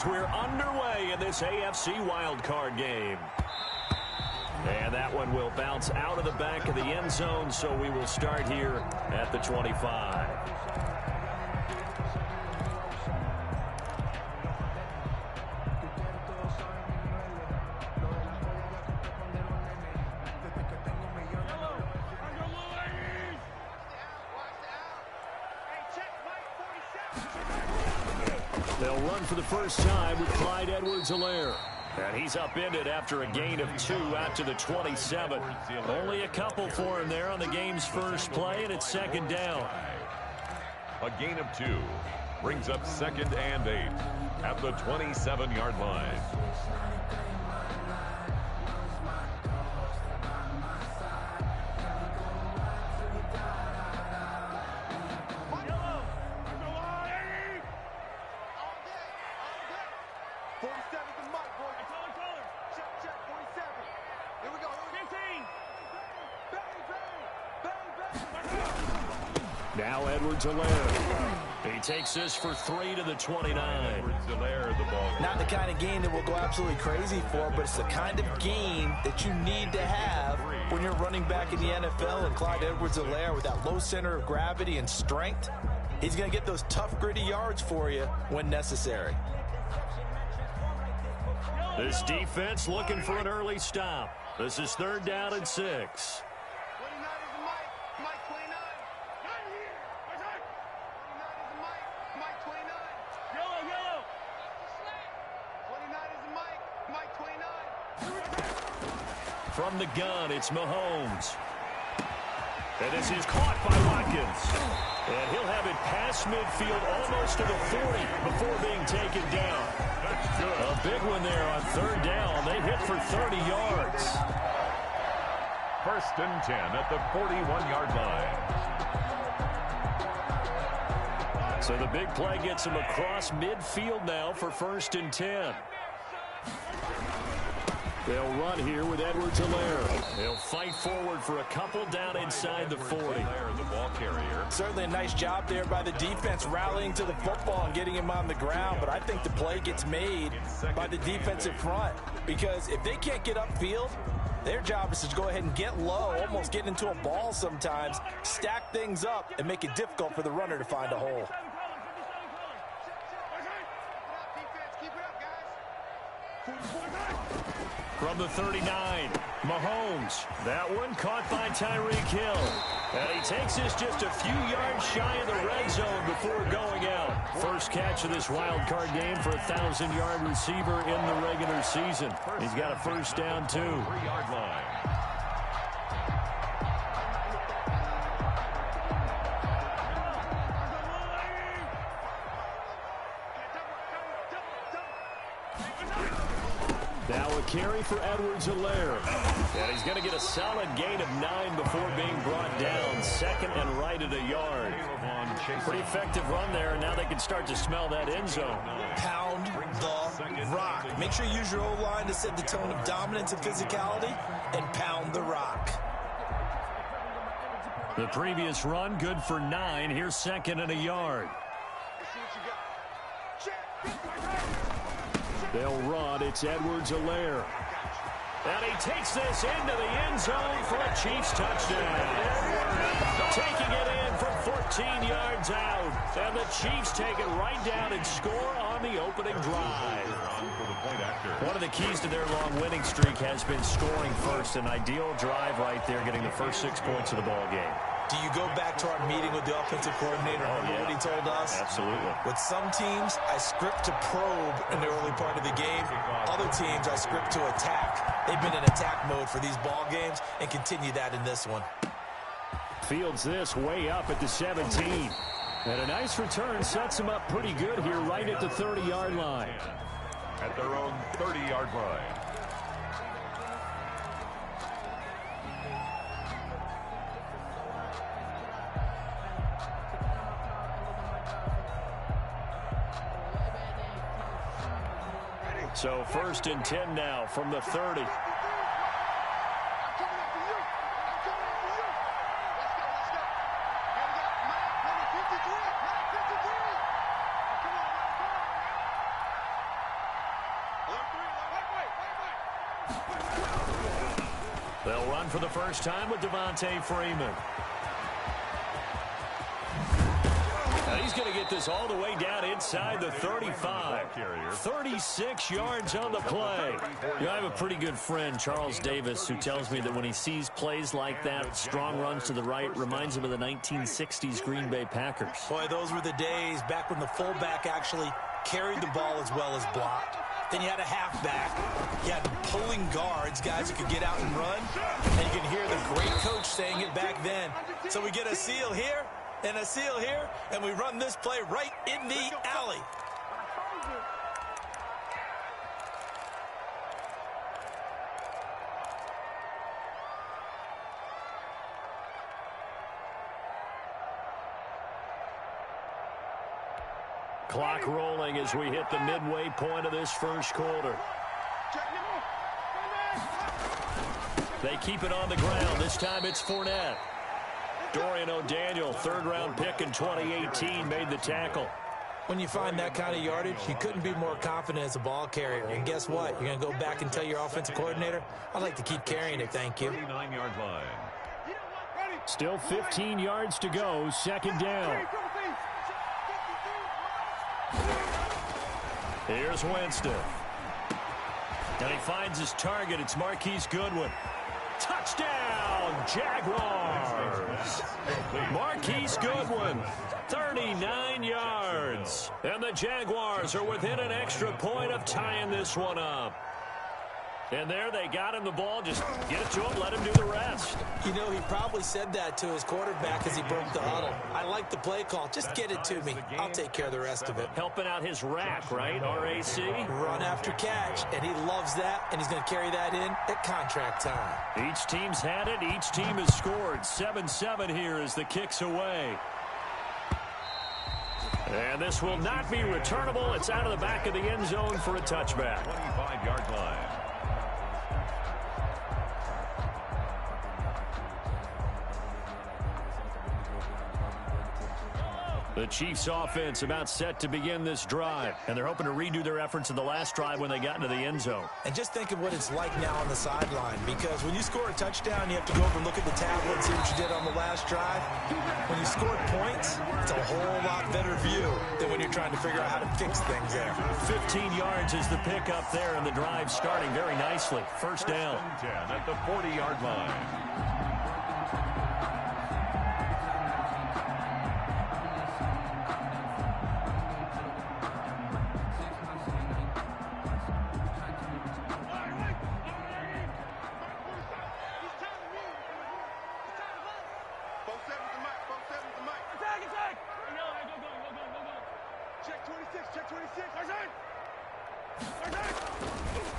We're underway in this AFC wildcard game. And that one will bounce out of the back of the end zone, so we will start here at the 25. They'll run for the first time with Clyde Edwards-Helaire. And he's upended after a gain of 2 out to the 27. Only a couple for him there on the game's first play, and it's second down. A gain of 2 brings up 2nd and 8 at the 27-yard line. Now Edwards-Helaire. He takes this for 3 to the 29. Edwards-Helaire, the ball. Not the kind of game that we'll go absolutely crazy for, but it's the kind of game that you need to have when you're running back in the NFL. And Clyde Edwards-Helaire, with that low center of gravity and strength, he's going to get those tough, gritty yards for you when necessary. This defense looking for an early stop. This is 3rd down and 6. From the gun, it's Mahomes. And this is caught by Watkins. And he'll have it past midfield almost to the 40 before being taken down. That's good. A big one there on 3rd down. They hit for 30 yards. 1st and 10 at the 41-yard line. So the big play gets him across midfield now for 1st and 10. They'll run here with Edwards-Helaire. They'll fight forward for a couple down inside the 40. The ball carrier. Certainly a nice job there by the defense rallying to the football and getting him on the ground, but I think the play gets made by the defensive front, because if they can't get upfield, their job is to go ahead and get low, almost get into a ball sometimes, stack things up, and make it difficult for the runner to find a hole. From the 39, Mahomes. That one caught by Tyreek Hill. And he takes this just a few yards shy of the red zone before going out. First catch of this wild card game for a 1,000-yard receiver in the regular season. He's got a first down, too. 3-yard line. Now a carry for Edwards-Helaire. And he's going to get a solid gain of 9 before being brought down. 2nd and right at a yard. Pretty effective run there, and now they can start to smell that end zone. Pound the rock. Make sure you use your O-line to set the tone of dominance and physicality, and pound the rock. The previous run, good for 9. Here's 2nd and a yard. They'll run. It's Edwards-Helaire. And he takes this into the end zone for a Chiefs touchdown. Taking it in from 14 yards out. And the Chiefs take it right down and score on the opening drive. One of the keys to their long winning streak has been scoring first. An ideal drive right there, getting the first 6 points of the ball game. Do you go back to our meeting with the offensive coordinator? Remember what he told us? Absolutely. With some teams, I script to probe in the early part of the game. Other teams, I script to attack. They've been in attack mode for these ball games and continue that in this one. Fields this way up at the 17. And a nice return sets him up pretty good here right at the 30-yard line. At their own 30-yard line. So 1st and 10 now from the 30. They'll run for the first time with Devontae Freeman. Now he's going to get this all the way down inside the 35. 36 yards on the play. You know, I have a pretty good friend, Charles Davis, who tells me that when he sees plays like that, strong runs to the right, reminds him of the 1960s Green Bay Packers. Boy, those were the days back when the fullback actually carried the ball as well as blocked. Then you had a halfback. You had pulling guards, guys who could get out and run. And you can hear the great coach saying it back then. So we get a seal here and a seal here, and we run this play right in the alley. Clock rolling as we hit the midway point of this first quarter. They keep it on the ground. This time it's Fournette. Dorian O'Daniel, third-round pick in 2018, made the tackle. When you find that kind of yardage, you couldn't be more confident as a ball carrier. And guess what? You're going to go back and tell your offensive coordinator, I'd like to keep carrying it, thank you. 39-yard line. Still 15 yards to go, second down. Here's Winston. And he finds his target. It's Marquise Goodwin. Touchdown, Jaguars. Marquise Goodwin, 39 yards. And the Jaguars are within an extra point of tying this one up. And there they got him the ball. Just get it to him, let him do the rest. You know, he probably said that to his quarterback as he broke the huddle. I like the play call. Just get it to me. I'll take care of the rest of it. Helping out his rack, right? RAC. Run after catch, and he loves that, and he's going to carry that in at contract time. Each team's had it. Each team has scored. 7-7 here as the kick's away. And this will not be returnable. It's out of the back of the end zone for a touchback. 25-yard line. The Chiefs offense about set to begin this drive, and they're hoping to redo their efforts in the last drive when they got into the end zone. And just think of what it's like now on the sideline, because when you score a touchdown, you have to go over and look at the tablet and see what you did on the last drive. When you scored points, it's a whole lot better view than when you're trying to figure out how to fix things there. 15 yards is the pickup there, and the drive starting very nicely. First down. 10 at the 40-yard line.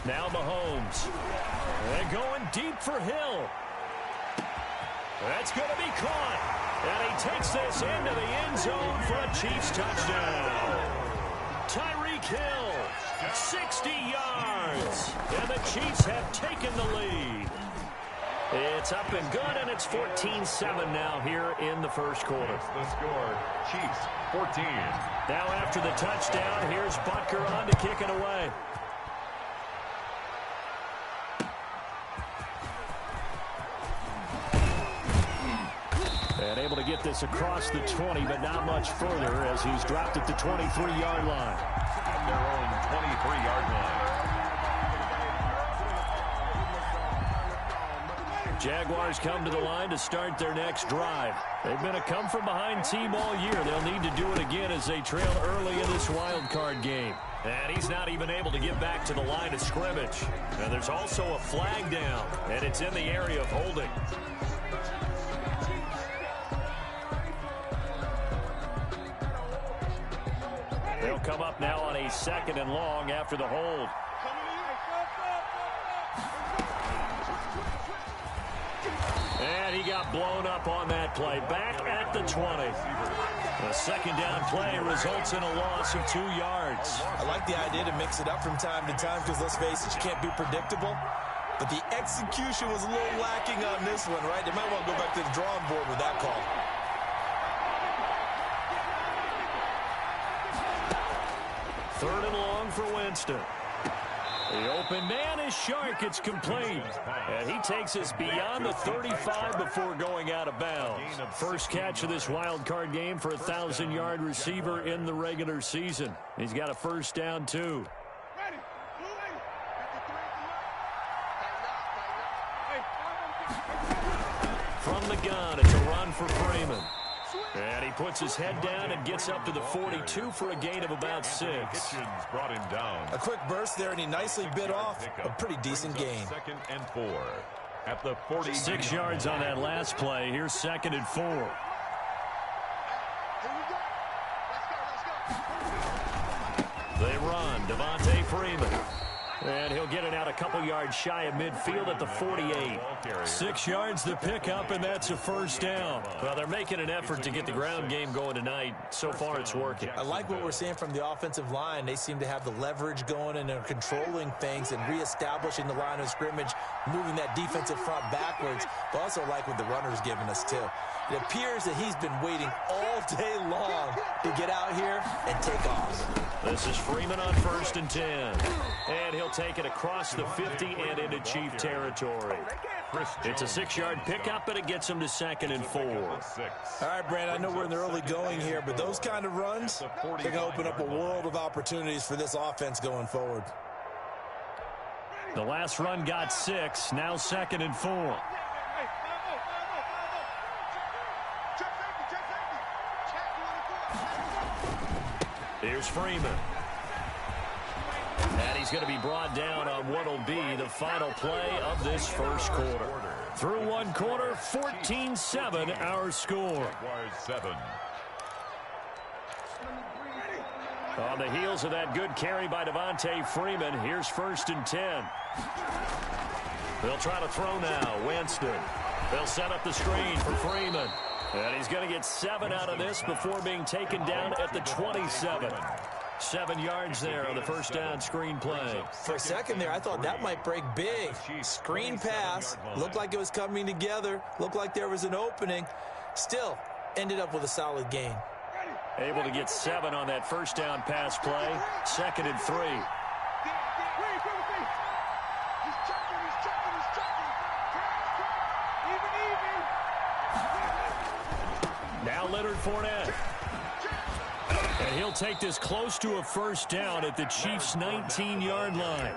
Now Mahomes. They're going deep for Hill. That's going to be caught. And he takes this into the end zone for a Chiefs touchdown. Tyreek Hill, 60 yards. And the Chiefs have taken the lead. It's up and good, and it's 14-7 now here in the first quarter. The score, Chiefs 14. Now after the touchdown, here's Butker on to kick it away. And able to get this across the 20, but not much further as he's dropped at the 23-yard line. At their own 23-yard line. Jaguars come to the line to start their next drive. They've been a come-from-behind team all year. They'll need to do it again as they trail early in this wild card game. And he's not even able to get back to the line of scrimmage. And there's also a flag down, and it's in the area of holding. They'll come up now on a 2nd and long after the hold. And he got blown up on that play. Back at the 20. A second down play results in a loss of 2 yards. I like the idea to mix it up from time to time because, let's face it, you can't be predictable. But the execution was a little lacking on this one, right? They might want to go back to the drawing board with that call. Third and long for Winston. The open man is Shark. It's complete. And he takes us beyond the 35 before going out of bounds. First catch of this wild card game for a 1,000-yard receiver in the regular season. He's got a first down, too. From the gun, it's a run for Freeman. And he puts his head down and gets up to the 42 for a gain of about 6. Brought him down. A quick burst there, and he nicely bit off a pretty decent gain. 2nd and 4 at the 40. 6 yards on that last play. Here's 2nd and 4. They run. Devontae Freeman. And he'll get it out a couple yards shy of midfield at the 48. 6 yards to pick up, and that's a first down. Well, they're making an effort to get the ground game going tonight. So far, it's working. I like what we're seeing from the offensive line. They seem to have the leverage going, and they're controlling things and reestablishing the line of scrimmage, moving that defensive front backwards. But also like what the runner's giving us, too. It appears that he's been waiting all day long to get out here and take off. This is Freeman on 1st and 10. And he'll take it across the 50 and into Chief territory. It's a 6-yard pickup, and it gets him to 2nd and 4. All right, Brandon, I know we're in the early going here, but those kind of runs, they're going to open up a world of opportunities for this offense going forward. The last run got 6, now 2nd and 4. Here's Freeman. And he's going to be brought down on what will be the final play of this first quarter. Through one quarter, 14-7 our score. On the heels of that good carry by Devontae Freeman, here's 1st and 10. They'll try to throw now. Winston. They'll set up the screen for Freeman. And he's going to get 7 out of this before being taken down at the 27. 7 yards there on the first down screen play. For a second there, I thought that might break big. Screen pass. Looked like it was coming together. Looked like there was an opening. Still, ended up with a solid gain. Able to get 7 on that first down pass play. 2nd and 3. Now Leonard Fournette. And he'll take this close to a first down at the Chiefs' 19-yard line.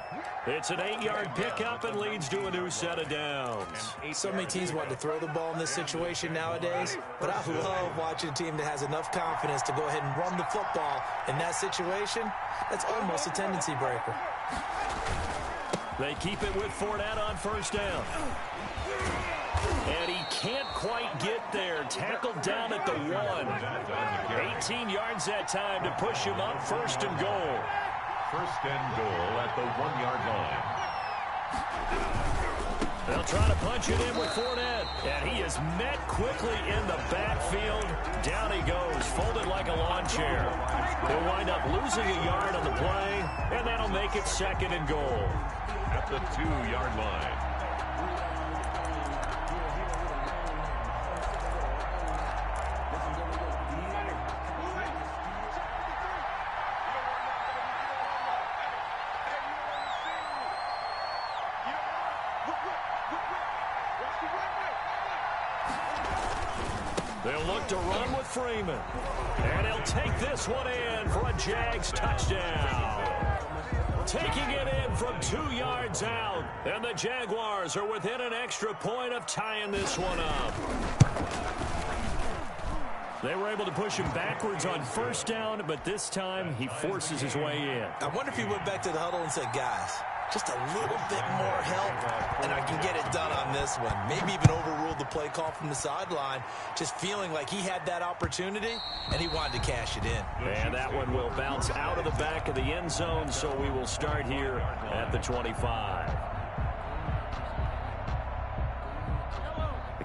It's an 8-yard pickup and leads to a new set of downs. So many teams want to throw the ball in this situation nowadays, but I love watching a team that has enough confidence to go ahead and run the football. In that situation, that's almost a tendency breaker. They keep it with Fournette on first down. And he can't quite get there. Tackled down at the 1. 18 yards that time to push him up. 1st and goal. 1st and goal at the 1-yard line. They'll try to punch it in with Fournette. And he is met quickly in the backfield. Down he goes, folded like a lawn chair. He'll wind up losing a yard on the play, and that'll make it 2nd and goal. At the 2-yard line. They'll look to run with Freeman. And he'll take this one in for a Jags touchdown. Taking it in from 2 yards out. And the Jaguars are within an extra point of tying this one up. They were able to push him backwards on first down, but this time he forces his way in. I wonder if he went back to the huddle and said, guys, just a little bit more help, and I can get it done on this one. Maybe even overruled the play call from the sideline, just feeling like he had that opportunity, and he wanted to cash it in. And that one will bounce out of the back of the end zone, so we will start here at the 25.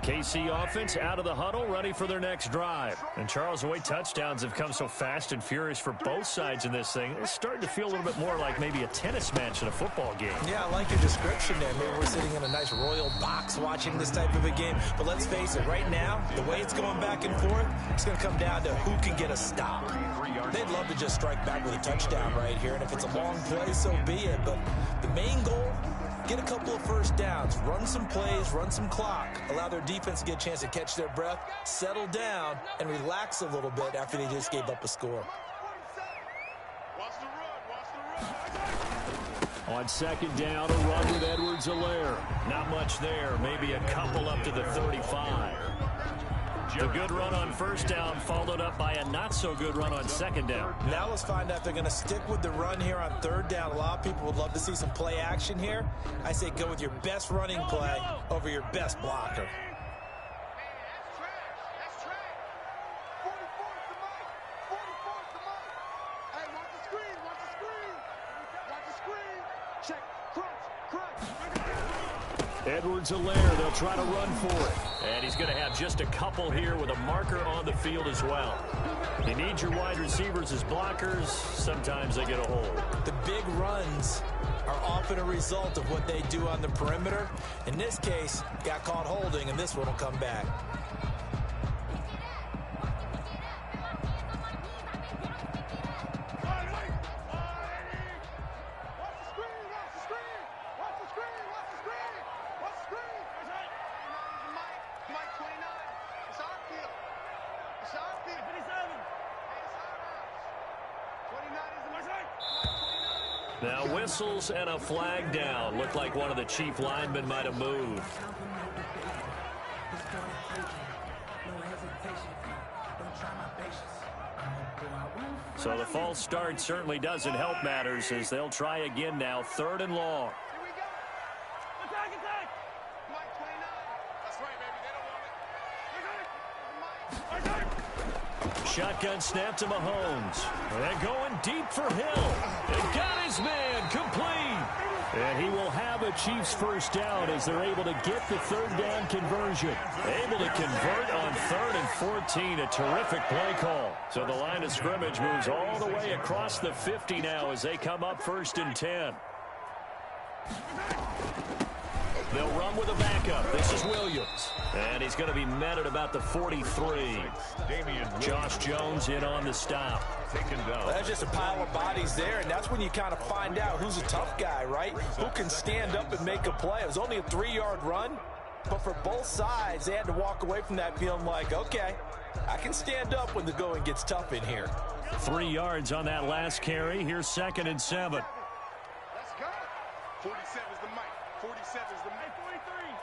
The KC offense out of the huddle, ready for their next drive. And Charles, the way touchdowns have come so fast and furious for both sides in this thing, it's starting to feel a little bit more like maybe a tennis match in a football game. Yeah, I like your description there. Maybe we're sitting in a nice royal box watching this type of a game. But let's face it, right now, the way it's going back and forth, it's going to come down to who can get a stop. They'd love to just strike back with a touchdown right here. And if it's a long play, so be it. But the main goal, get a couple of first downs, run some plays, run some clock, allow their defense to get a chance to catch their breath, settle down, and relax a little bit after they just gave up a score. On second down, a run with Edwards-Helaire. Not much there, maybe a couple up to the 35. A good run on first down, followed up by a not-so-good run on second down. Now let's find out if they're going to stick with the run here on third down. A lot of people would love to see some play action here. I say go with your best running play over your best blocker. Edwards-Helaire, they'll try to run for it. And he's going to have just a couple here with a marker on the field as well. You need your wide receivers as blockers. Sometimes they get a hold. The big runs are often a result of what they do on the perimeter. In this case, got caught holding, and this one will come back. Now whistles and a flag down. Looked like one of the chief linemen might have moved. So the false start certainly doesn't help matters as they'll try again now. 3rd and long. Shotgun snap to Mahomes. They're going deep for Hill. They got his man complete. And he will have a Chiefs first down as they're able to get the 3rd down conversion. Able to convert on 3rd and 14. A terrific play call. So the line of scrimmage moves all the way across the 50 now as they come up 1st and 10. They'll run with a backup. This is Williams. And he's going to be met at about the 43. Josh Jones in on the stop. Well, that's just a pile of bodies there, and that's when you kind of find out who's a tough guy, right? Who can stand up and make a play. It was only a 3-yard run, but for both sides, they had to walk away from that feeling like, okay, I can stand up when the going gets tough in here. 3 yards on that last carry. Here's 2nd and 7. Let's go. 47 is the mic. 47 is the mic. 43.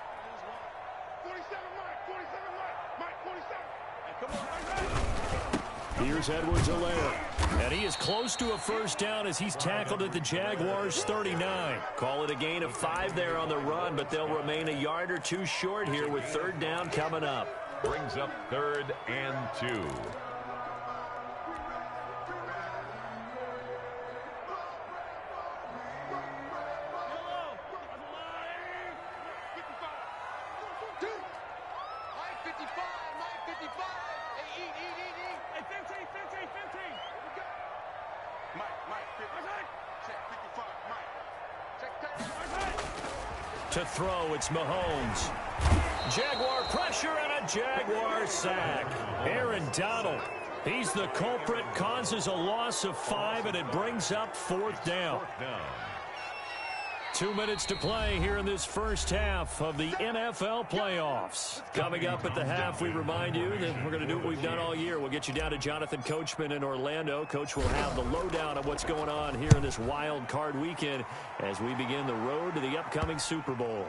47 mic. 47 mic. Mike 47. Hey, come on. Here's Edwards-Helaire. And he is close to a first down as he's tackled at the Jaguars' 39. Call it a gain of 5 there on the run, but they'll remain a yard or two short here with 3rd down coming up. Brings up 3rd and 2. To throw, it's Mahomes. Jaguar pressure and a Jaguar sack. Aaron Donald, he's the culprit, causes a loss of 5, and it brings up 4th down. 2 minutes to play here in this first half of the NFL playoffs. Coming up at the half, we remind you that we're going to do what we've done all year. We'll get you down to Jonathan Coachman in Orlando. Coach will have the lowdown of what's going on here in this wild card weekend as we begin the road to the upcoming Super Bowl.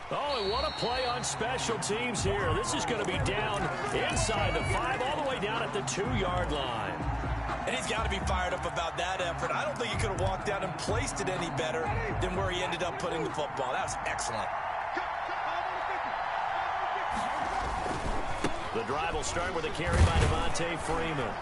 Oh, and what a play on special teams here. This is going to be down inside the 5, all the way down at the 2-yard line. And he's got to be fired up about that effort. I don't think he could have walked out and placed it any better than where he ended up putting the football. That was excellent. The drive will start with a carry by Devontae Freeman.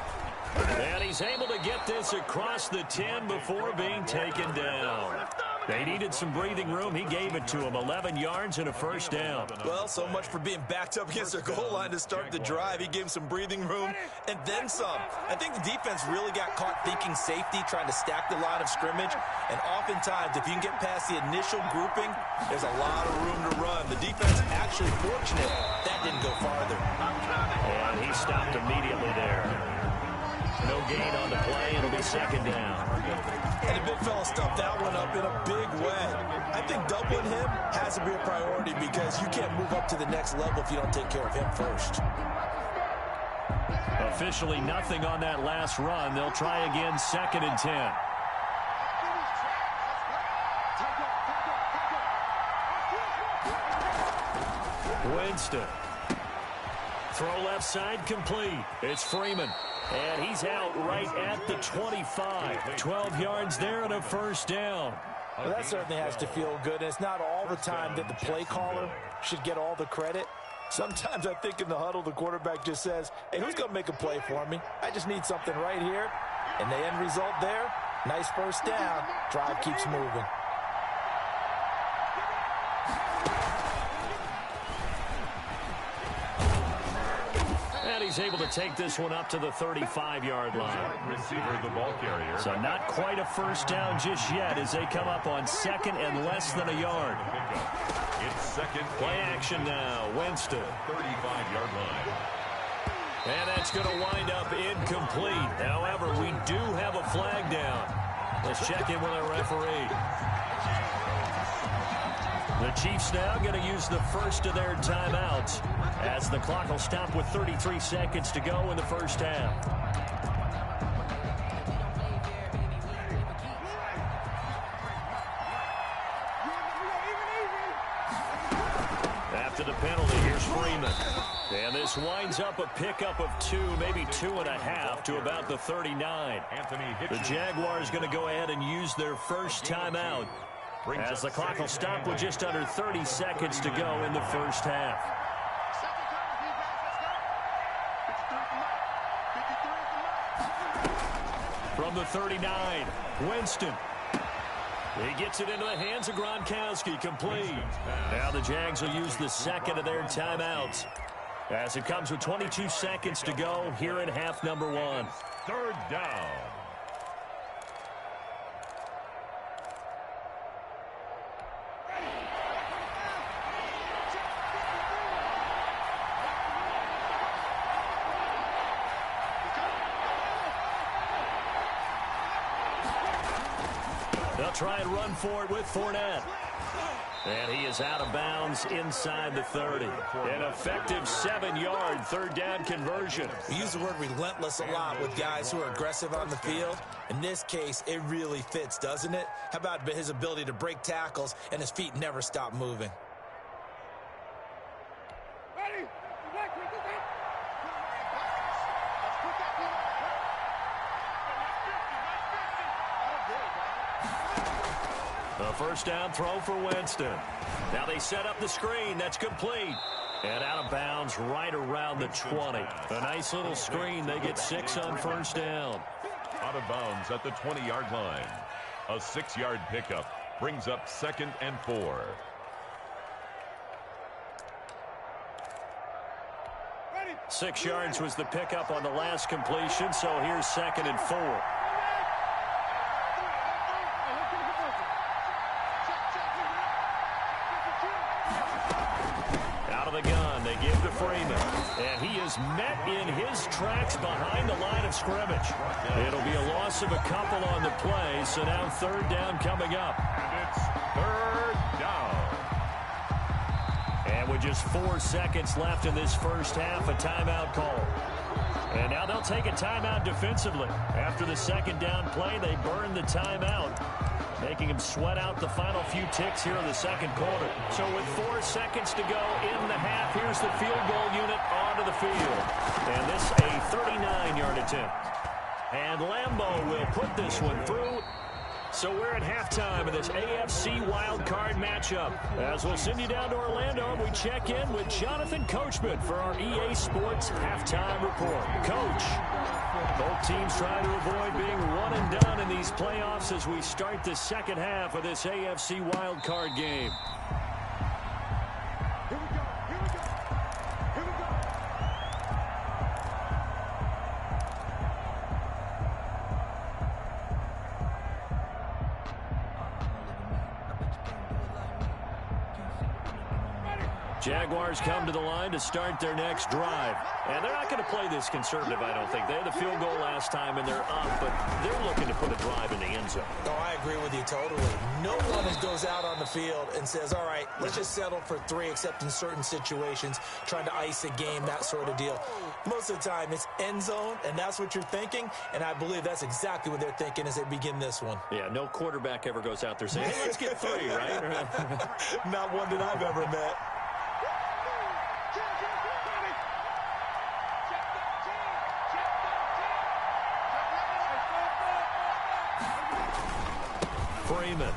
And he's able to get this across the 10 before being taken down. They needed some breathing room. He gave it to them. 11 yards and a first down. Well, so much for being backed up against their goal line to start the drive. He gave them some breathing room and then some. I think the defense really got caught thinking safety, trying to stack the line of scrimmage. And oftentimes, if you can get past the initial grouping, there's a lot of room to run. The defense actually fortunate that didn't go farther. And he stopped immediately there. No gain on the play. It'll be second down. And the big fella stuffed that one up in a big way. I think doubling him has to be a priority because you can't move up to the next level if you don't take care of him first. Officially nothing on that last run. They'll try again, 2nd and 10. Winston. Throw left side complete. It's Freeman. And he's out right at the 25. 12 yards there and a first down. Well, that certainly has to feel good. And it's not all the time that the play caller should get all the credit. Sometimes I think in the huddle, the quarterback just says, hey, who's going to make a play for me? I just need something right here. And the end result there, nice first down. Drive keeps moving. He's able to take this one up to the 35-yard line. Receiver, the ball carrier. So not quite a first down just yet as they come up on 2nd and less than a yard. It's second. Play action now. Winston. 35-yard line. And that's going to wind up incomplete. However, we do have a flag down. Let's check in with our referee. The Chiefs now going to use the first of their timeouts as the clock will stop with 33 seconds to go in the first half. After the penalty, here's Freeman. And this winds up a pickup of 2, maybe 2.5 to about the 39. The Jaguars going to go ahead and use their first timeout as the clock will stop with just under 30 seconds to go in the first half. From the 39, Winston. He gets it into the hands of Gronkowski, complete. Now the Jags will use the second of their timeouts as it comes with 22 seconds to go here in half number 1. 3rd down. They'll try and run for it with Fournette. And he is out of bounds inside the 30. An effective 7-yard 3rd down conversion. We use the word relentless a lot with guys who are aggressive on the field. In this case, it really fits, doesn't it? How about his ability to break tackles and his feet never stop moving? A first down throw for Winston. Now they set up the screen. That's complete. And out of bounds right around the 20. A nice little screen. They get 6 on first down. Out of bounds at the 20-yard line. A 6-yard pickup brings up 2nd and 4. Ready. 6 yards was the pickup on the last completion, so here's 2nd and 4. The gun they give to Freeman, and he is met in his tracks behind the line of scrimmage. It'll be a loss of a couple on the play, so now 3rd down coming up. And it's 3rd down. And with just 4 seconds left in this first half, a timeout call. And now they'll take a timeout defensively. After the 2nd down play, they burn the timeout, making him sweat out the final few ticks here in the 2nd quarter. So with 4 seconds to go in the half, here's the field goal unit onto the field. And this a 39-yard attempt. And Lambeau will put this one through. So we're at halftime of this AFC wildcard matchup. As we'll send you down to Orlando, and we check in with Jonathan Coachman for our EA Sports Halftime Report. Coach. Both teams trying to avoid being one and done in these playoffs as we start the second half of this AFC wildcard game. Here we go. Here we go. Here we go. Jaguars come to the line to start their next drive. And they're not going to play this conservative, I don't think. They had the field goal last time, and they're up, but they're looking to put a drive in the end zone. No, I agree with you totally. No one goes out on the field and says, all right, let's just settle for 3, except in certain situations, trying to ice a game, that sort of deal. Most of the time, it's end zone, and that's what you're thinking, and I believe that's exactly what they're thinking as they begin this one. Yeah, no quarterback ever goes out there saying, hey, let's get 3, right? Not one that I've ever met. Freeman.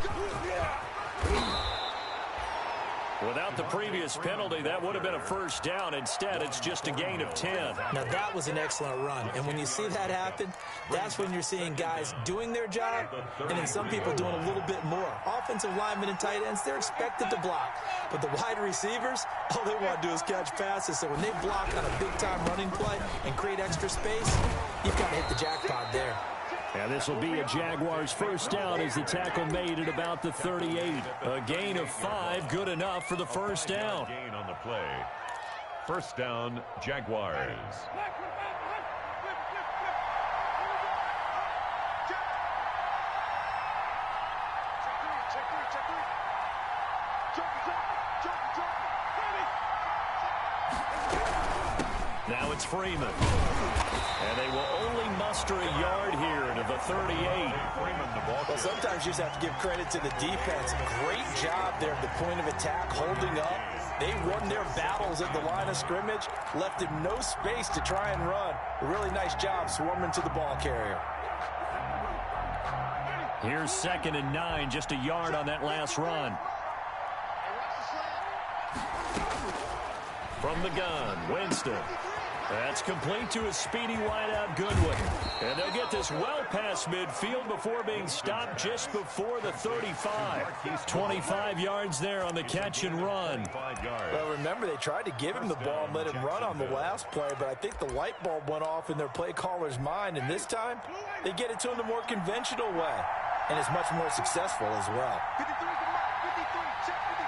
Without the previous penalty, that would have been a first down. Instead, it's just a gain of 10. Now, that was an excellent run. And when you see that happen, that's when you're seeing guys doing their job and then some people doing a little bit more. Offensive linemen and tight ends, they're expected to block. But the wide receivers, all they want to do is catch passes. So when they block on a big-time running play and create extra space, you've got to hit the jackpot there. And this will be a Jaguars first down as the tackle made at about the 38. A gain of 5, good enough for the first down. Gain on the play. First down, Jaguars. Now it's Freeman. And they will only muster a yard here to the 38. Well, sometimes you just have to give credit to the defense. Great job there at the point of attack, holding up. They won their battles at the line of scrimmage, left him no space to try and run. A really nice job swarming to the ball carrier. Here's 2nd and 9, just a yard on that last run. From the gun, Winston. That's complete to a speedy wideout Goodwin. And they'll get this well past midfield before being stopped just before the 35. 25 yards there on the catch and run. Well, remember, they tried to give him the ball and let him run on the last play, but I think the light bulb went off in their play caller's mind, and this time they get it to him the more conventional way, and it's much more successful as well. 53 is the mark. 53. Check 53.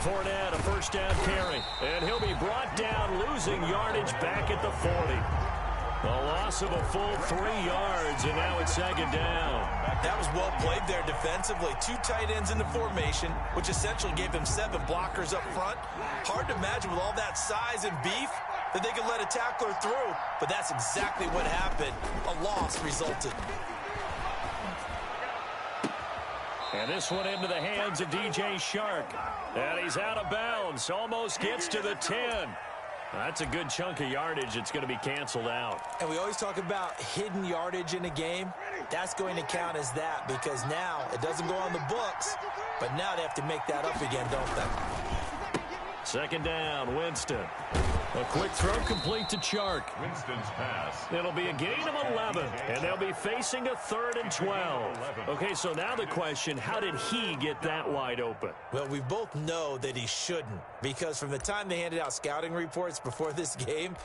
Fournette, a first down carry, and he'll be brought down, losing yardage back at the 40. A loss of a full 3 yards, and now it's 2nd down. That was well played there defensively. 2 tight ends in the formation, which essentially gave them 7 blockers up front. Hard to imagine with all that size and beef that they could let a tackler through, but that's exactly what happened. A loss resulted. And this one into the hands of DJ Shark. And he's out of bounds. Almost gets to the 10. That's a good chunk of yardage. It's going to be canceled out. And we always talk about hidden yardage in a game. That's going to count as that because now it doesn't go on the books, but now they have to make that up again, don't they? 2nd down, Winston. A quick throw complete to Chark. Winston's pass. It'll be a gain of 11, and they'll be facing a 3rd and 12. Okay, so now the question, how did he get that wide open? Well, we both know that he shouldn't, because from the time they handed out scouting reports before this game,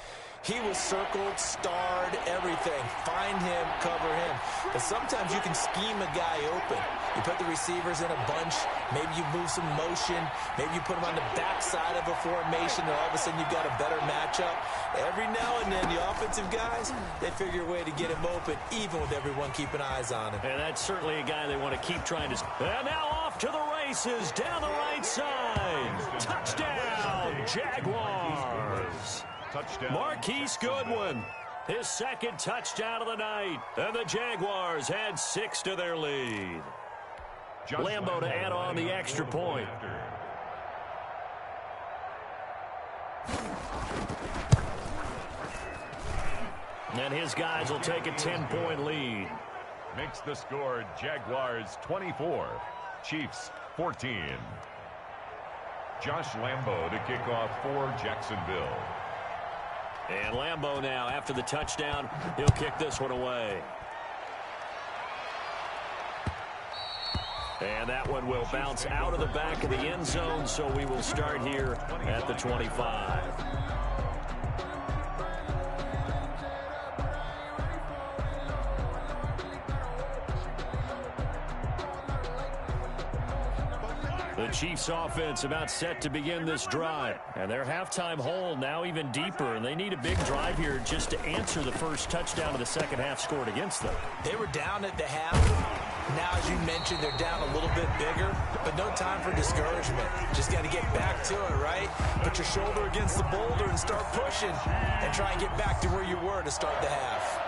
he was circled, starred, everything. Find him, cover him. But sometimes you can scheme a guy open. You put the receivers in a bunch. Maybe you move some motion. Maybe you put them on the backside of a formation, and all of a sudden you've got a better matchup. Every now and then, the offensive guys, they figure a way to get him open, even with everyone keeping eyes on him. And that's certainly a guy they want to keep trying to... And now off to the races, down the right side. Touchdown, Jaguars. Touchdown. Marquise Goodwin, his 2nd touchdown of the night. And the Jaguars add 6 to their lead. Lambo to add on the extra point. And his guys will take a 10-point lead. Makes the score Jaguars 24, Chiefs 14. Josh Lambo to kick off for Jacksonville. And Lambeau now, after the touchdown, he'll kick this one away. And that one will bounce out of the back of the end zone, so we will start here at the 25. The Chiefs offense about set to begin this drive. And their halftime hole now even deeper. And they need a big drive here just to answer the first touchdown of the second half scored against them. They were down at the half. Now, as you mentioned, they're down a little bit bigger, but no time for discouragement. Just got to get back to it, right? Put your shoulder against the boulder and start pushing and try and get back to where you were to start the half.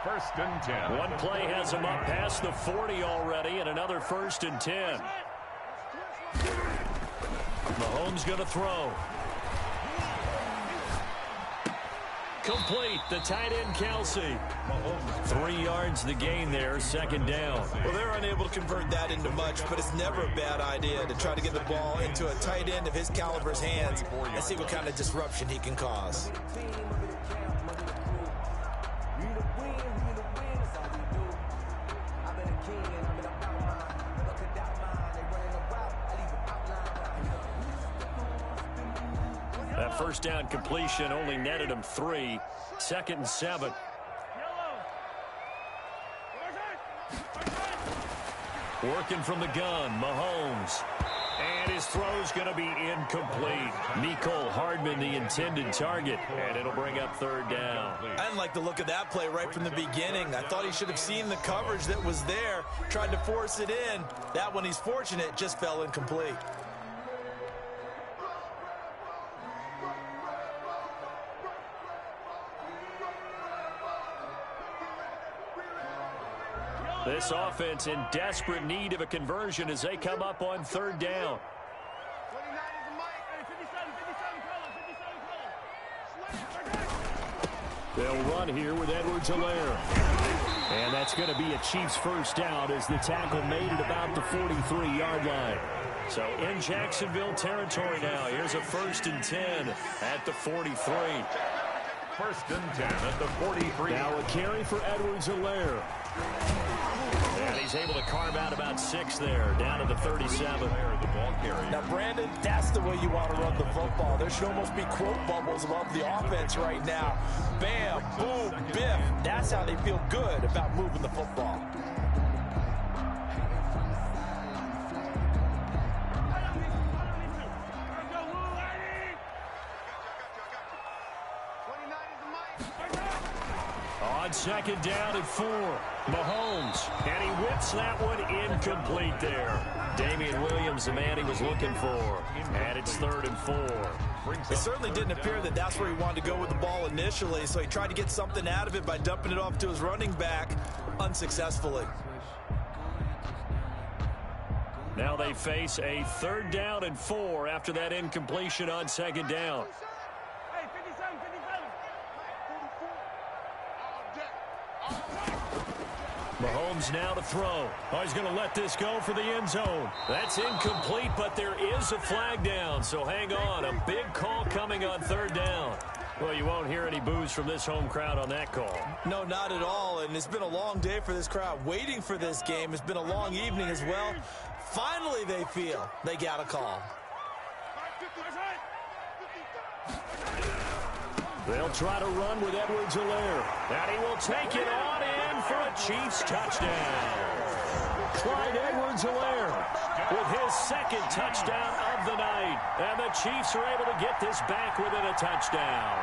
1st and 10. One play has them up past the 40 already, and another 1st and 10. Mahomes going to throw. Complete. The tight end, Kelsey. 3 yards the gain there, 2nd down. Well, they're unable to convert that into much, but it's never a bad idea to try to get the ball into a tight end of his caliber's hands and see what kind of disruption he can cause. That first down completion only netted him 3. 2nd and 7. Working from the gun, Mahomes. And his throw's going to be incomplete. Mecole Hardman, the intended target, and it'll bring up 3rd down. I didn't like the look of that play right from the beginning. I thought he should have seen the coverage that was there, tried to force it in. That one, he's fortunate, just fell incomplete. This offense in desperate need of a conversion as they come up on 3rd down. 29 is the mic. 57, They'll run here with Edwards-Helaire. And that's going to be a Chiefs first down as the tackle made at about the 43-yard line. So in Jacksonville territory now. Here's a 1st and 10 at the 43. 1st and 10 at the 43. Now a carry for Edwards-Helaire. And he's able to carve out about 6 there, down to the 37. Now, Brandon, that's the way you want to run the football. There should almost be quote bubbles above the offense right now. Bam, boom, biff. That's how they feel good about moving the football. On 2nd down and 4, Mahomes, and he whips that one incomplete there. Damian Williams, the man he was looking for, and it's 3rd and 4. It certainly didn't appear that that's where he wanted to go with the ball initially, so he tried to get something out of it by dumping it off to his running back unsuccessfully. Now they face a 3rd down and 4 after that incompletion on 2nd down. Mahomes now to throw. Oh, he's going to let this go for the end zone. That's incomplete, but there is a flag down, so hang on. A big call coming on 3rd down. Well, you won't hear any boos from this home crowd on that call. No, not at all, and it's been a long day for this crowd. Waiting for this game. It's been a long evening as well. Finally, they feel they got a call. They'll try to run with Edwards-Helaire. And he will take it on in for a Chiefs touchdown. Clyde Edwards-Helaire with his 2nd touchdown of the night. And the Chiefs are able to get this back within a touchdown.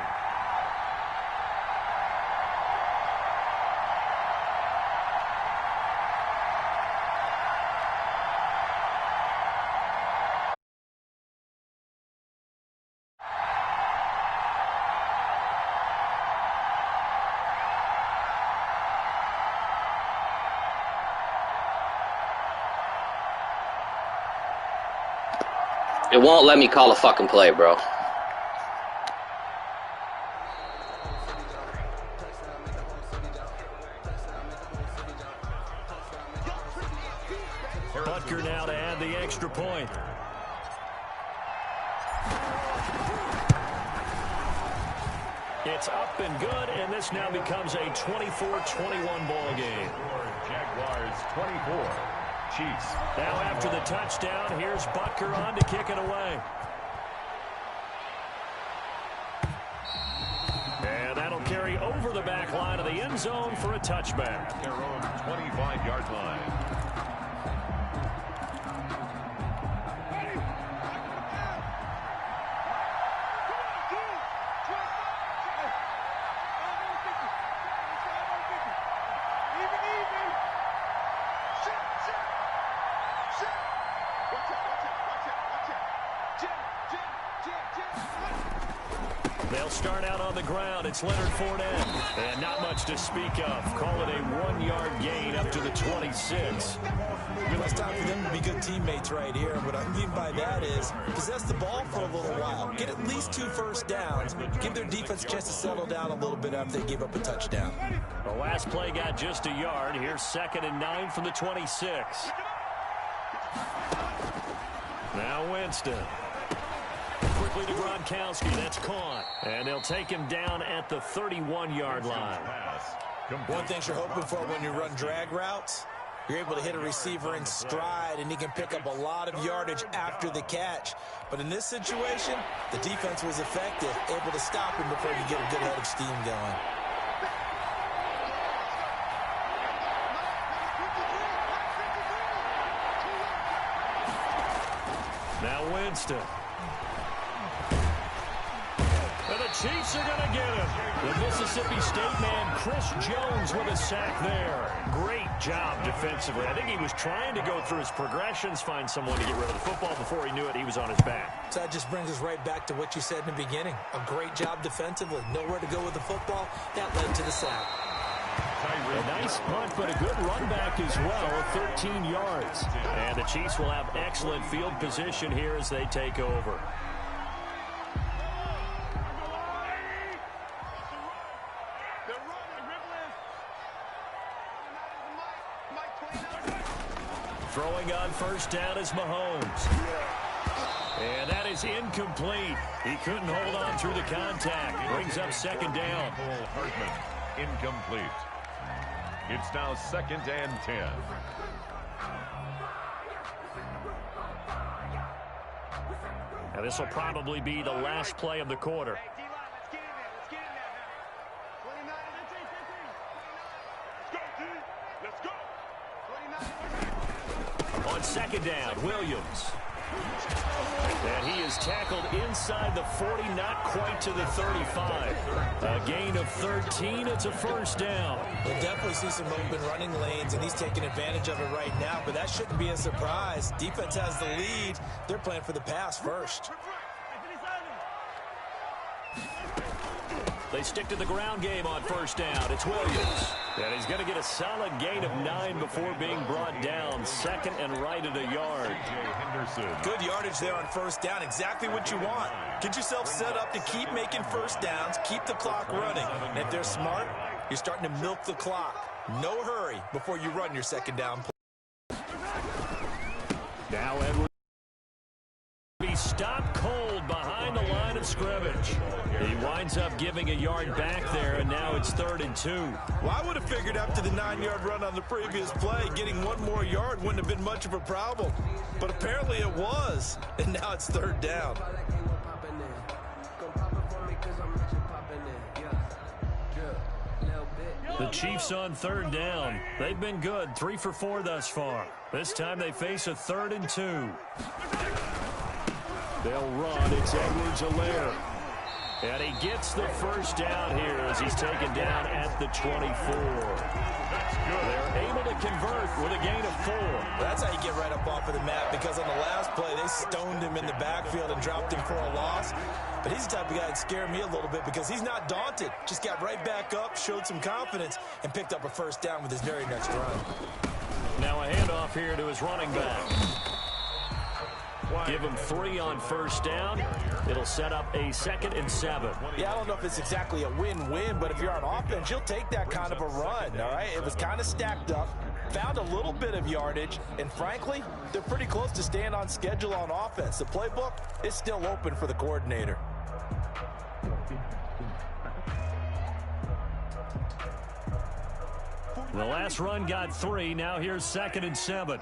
It won't let me call a fucking play, bro. Butker now to add the extra point. It It's up and good, and this now becomes a 24-21 ball game. Jaguars 24, Chiefs. Now after the touchdown, here's Butker on to kick it away. And that'll carry over the back line of the end zone for a touchback. At their own 25-yard line. They'll start out on the ground. It's Leonard Fournette. And not much to speak of. Call it a 1-yard gain up to the 26. Well, it's time for them to be good teammates right here. What I mean by that is possess the ball for a little while. Get at least 2 first downs. Give their defense a chance to settle down a little bit after they give up a touchdown. The last play got just a yard. Here's 2nd and 9 from the 26. Now Winston. Quickly to Gronkowski. That's caught. And they'll take him down at the 31-yard line. One thing you're hoping for when you run drag routes, you're able to hit a receiver in stride, and he can pick up a lot of yardage after the catch. But in this situation, the defense was effective, able to stop him before you get a good head of steam going. Now Winston. And the Chiefs are going to get him. The Mississippi State man, Chris Jones, with a sack there. Great job defensively. I think he was trying to go through his progressions, find someone to get rid of the football. Before he knew it, he was on his back. So that just brings us right back to what you said in the beginning. A great job defensively. Nowhere to go with the football. That led to the sack. A nice punt, but a good run back as well, 13 yards. And the Chiefs will have excellent field position here as they take over. Throwing on first down is Mahomes. And that is incomplete. He couldn't hold on through the contact. Brings up 2nd down. Hartman, incomplete. It's now 2nd and 10. Now this will probably be the last play of the quarter. On 2nd down, Williams. And he is tackled inside the 40, not quite to the 35. A gain of 13. It's a first down. We'll definitely see some open running lanes, and he's taking advantage of it right now, but that shouldn't be a surprise. Defense has the lead. They're playing for the pass first. They stick to the ground game on first down. It's Williams. And he's going to get a solid gain of 9 before being brought down. 2nd and right at a yard. Good yardage there on first down. Exactly what you want. Get yourself set up to keep making first downs. Keep the clock running. And if they're smart, you're starting to milk the clock. No hurry before you run your 2nd down play. Now Edwards. He stopped cold behind the line of scrimmage. He winds up giving a yard back there, and now it's 3rd and 2. Well, I would have figured after the 9-yard run on the previous play, getting 1 more yard wouldn't have been much of a problem. But apparently it was, and now it's 3rd down. The Chiefs on 3rd down. They've been good, 3 for 4 thus far. This time they face a 3rd and 2. They'll run. It's Edwards-Helaire. And he gets the first down here as he's taken down at the 24. They're able to convert with a gain of 4. That's how you get right up off of the map, because on the last play, they stoned him in the backfield and dropped him for a loss. But he's the type of guy that scared me a little bit because he's not daunted. Just got right back up, showed some confidence, and picked up a first down with his very next run. Now a handoff here to his running back. Give him 3 on first down. It'll set up a 2nd and 7. Yeah, I don't know if it's exactly a win-win, but if you're on offense, you'll take that kind of a run, all right? It was kind of stacked up, found a little bit of yardage, and frankly, they're pretty close to staying on schedule on offense. The playbook is still open for the coordinator. The last run got 3. Now here's 2nd and 7.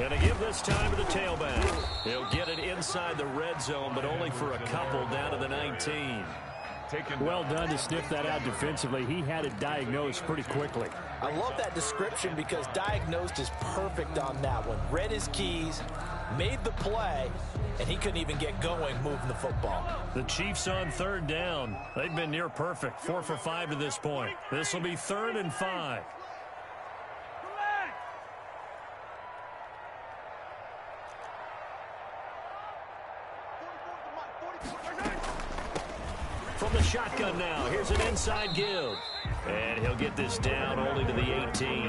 And to give this time to the tailback. He'll get it inside the red zone, but only for a couple down to the 19. Well done to sniff that out defensively. He had it diagnosed pretty quickly. I love that description because diagnosed is perfect on that one. Read his keys, made the play, and he couldn't even get going moving the football. The Chiefs on 3rd down. They've been near perfect. 4 for 5 to this point. This will be 3rd and 5. From the shotgun now, here's an inside give. And he'll get this down only to the 18.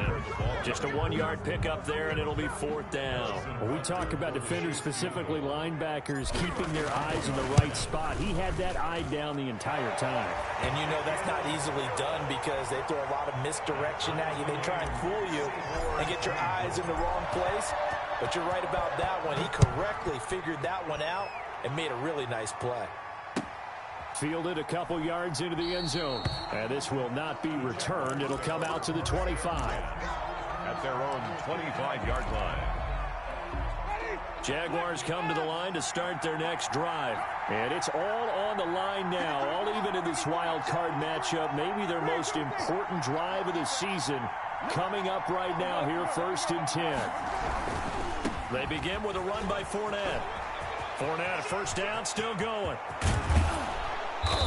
Just a 1-yard pickup there, and it'll be 4th down. When we talk about defenders, specifically linebackers, keeping their eyes in the right spot, he had that eye down the entire time. And you know that's not easily done because they throw a lot of misdirection at you. They try and fool you and get your eyes in the wrong place. But you're right about that one. He correctly figured that one out and made a really nice play. Fielded a couple yards into the end zone. And this will not be returned. It'll come out to the 25. At their own 25-yard line. Jaguars come to the line to start their next drive. And it's all on the line now, all even in this wild card matchup. Maybe their most important drive of the season coming up right now here, 1st and 10. They begin with a run by Fournette. Fournette, 1st down, still going.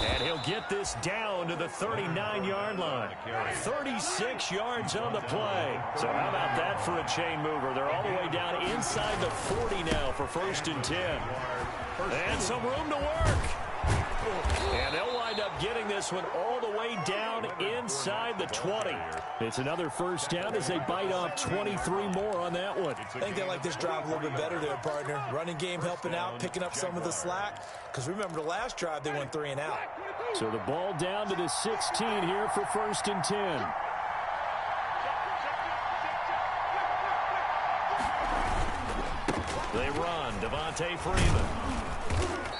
And he'll get this down to the 39-yard line. 36 yards on the play. So how about that for a chain mover? They're all the way down inside the 40 now for 1st and 10. And some room to work. And they'll wind up getting this one all the way down inside the 20. It's another 1st down as they bite off 23 more on that one. I think they like this drive a little bit better there, partner. Running game helping out, picking up some of the slack. Because remember the last drive, they went 3 and out. So the ball down to the 16 here for 1st and 10. They run. Devontae Freeman.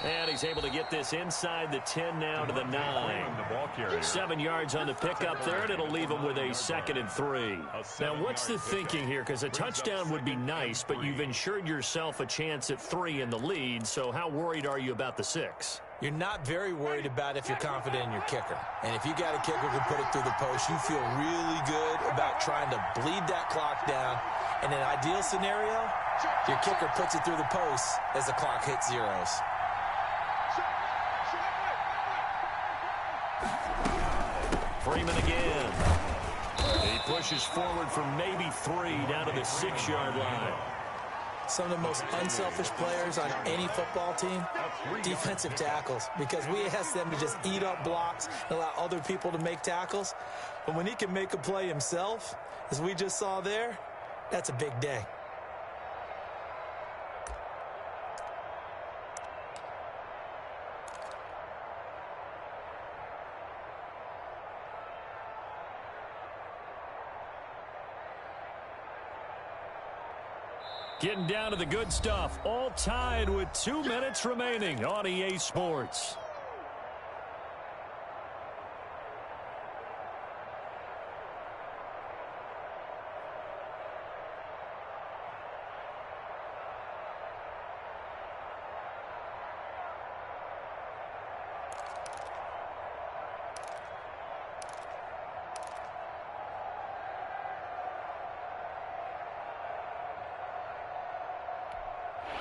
And he's able to get this inside the 10 now to the 9. 7 yards on the pickup there, and it'll leave him with a 2nd and 3. Now, what's the thinking here? Because a touchdown would be nice, but you've ensured yourself a chance at 3 in the lead, so how worried are you about the 6? You're not very worried about if you're confident in your kicker. And if you got a kicker who can put it through the post, you feel really good about trying to bleed that clock down. In an ideal scenario, your kicker puts it through the post as the clock hits zeros. Freeman again. He pushes forward for maybe 3 down to the 6-yard line. Some of the most unselfish players on any football team, defensive tackles, because we ask them to just eat up blocks and allow other people to make tackles. But when he can make a play himself, as we just saw there, that's a big day. Getting down to the good stuff, all tied with 2 minutes remaining on EA Sports.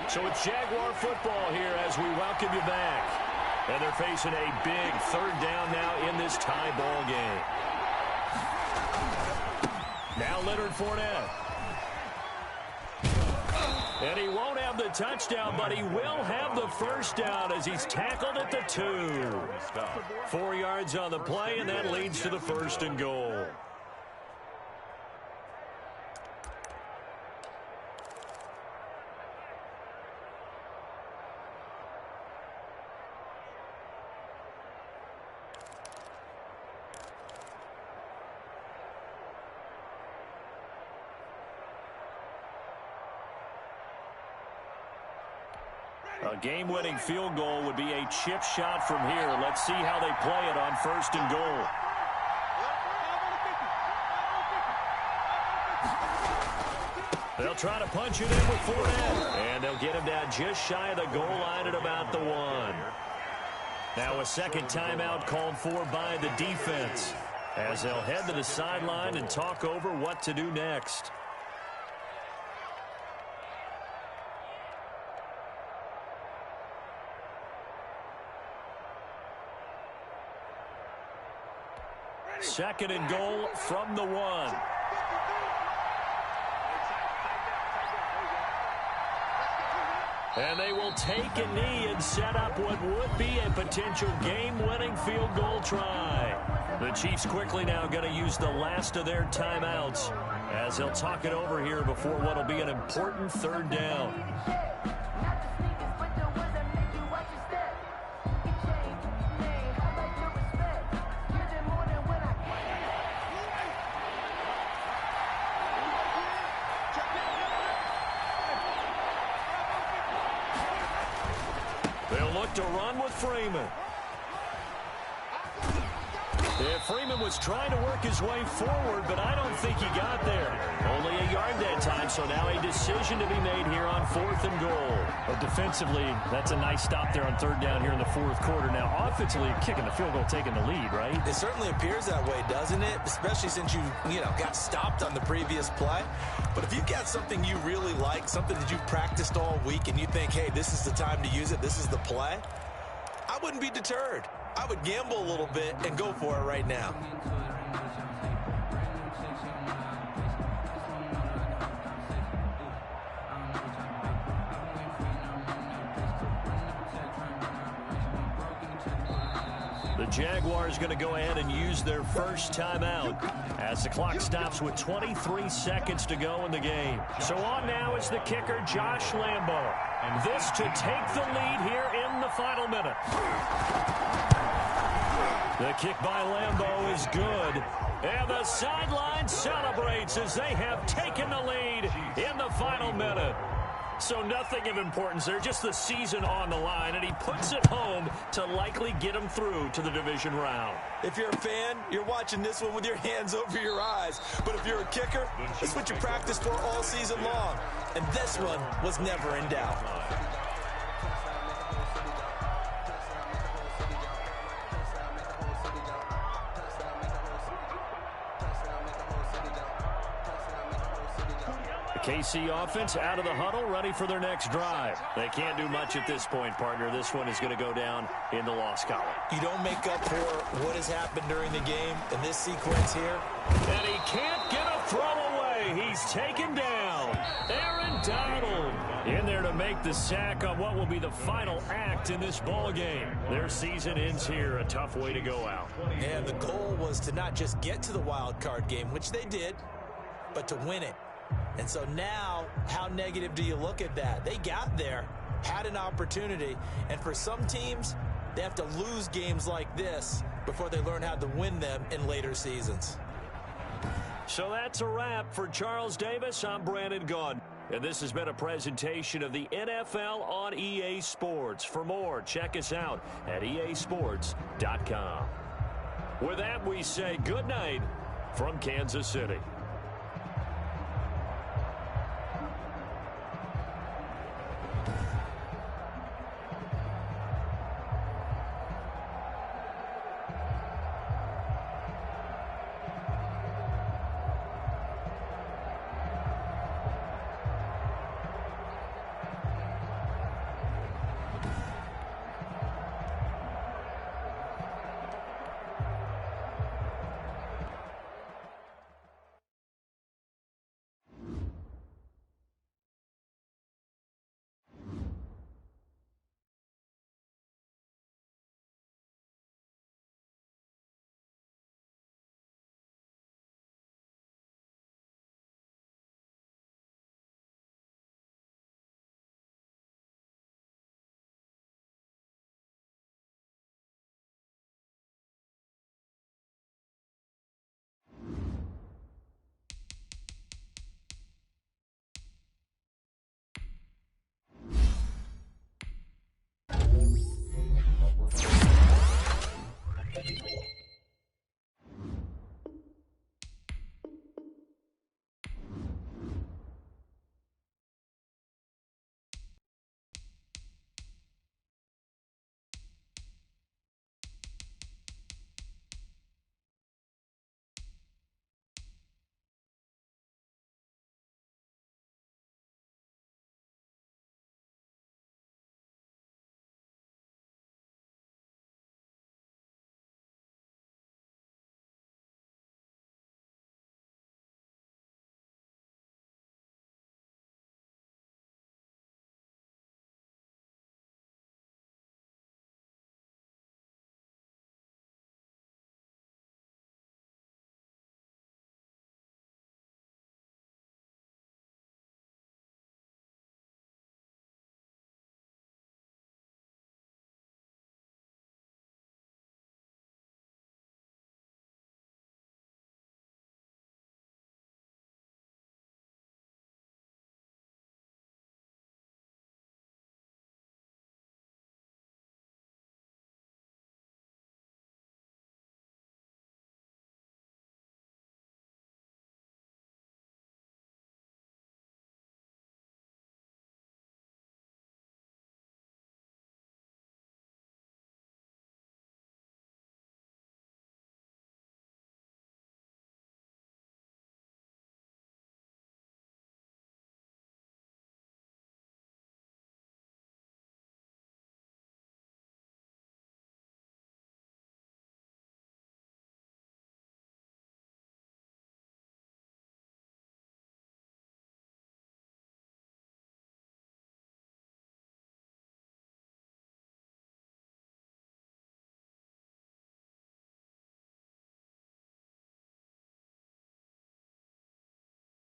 So it's Jaguar football here as we welcome you back. And they're facing a big 3rd down now in this tie ball game. Now Leonard Fournette. And he won't have the touchdown, but he will have the 1st down as he's tackled at the 2. 4 yards on the play, and that leads to the 1st and goal. A game-winning field goal would be a chip shot from here. Let's see how they play it on 1st and goal. They'll try to punch it in with Fournette. And they'll get him down just shy of the goal line at about the 1. Now a second timeout called for by the defense, as they'll head to the sideline and talk over what to do next. Second and goal from the 1. And they will take a knee and set up what would be a potential game-winning field goal try. The Chiefs quickly now going to use the last of their timeouts, as they'll talk it over here before what will be an important 3rd down. They'll look to run with Freeman. Yeah, Freeman was trying to work his way forward, but I don't think he got there. Only a yard that time, so now a decision to be made here on 4th and goal. But defensively, that's a nice stop there on 3rd down here in the 4th quarter. Now, offensively, kicking the field goal, taking the lead, right? It certainly appears that way, doesn't it? Especially since you got stopped on the previous play. But if you've got something you really like, something that you've practiced all week, and you think, hey, this is the time to use it, this is the play, I wouldn't be deterred. I would gamble a little bit and go for it right now. The Jaguars going to go ahead and use their first timeout as the clock stops with 23 seconds to go in the game. So on now is the kicker, Josh Lambo. And this to take the lead here in the final minute. The kick by Lambo is good. And the sideline celebrates as they have taken the lead in the final minute. So nothing of importance there, just the season on the line, and he puts it home to likely get him through to the division round. If you're a fan, you're watching this one with your hands over your eyes. But if you're a kicker, it's what you practice for all season long. And this one was never in doubt. KC offense out of the huddle, ready for their next drive. They can't do much at this point, partner. This one is going to go down in the loss column. You don't make up for what has happened during the game in this sequence here. And he can't get a throw away. He's taken down. Aaron Donald in there to make the sack on what will be the final act in this ball game. Their season ends here. A tough way to go out. And the goal was to not just get to the wild card game, which they did, but to win it. And so now, how negative do you look at that? They got there, had an opportunity, and for some teams, they have to lose games like this before they learn how to win them in later seasons. So that's a wrap for Charles Davis. I'm Brandon Gaudin, and this has been a presentation of the NFL on EA Sports. For more, check us out at easports.com. With that, we say good night from Kansas City.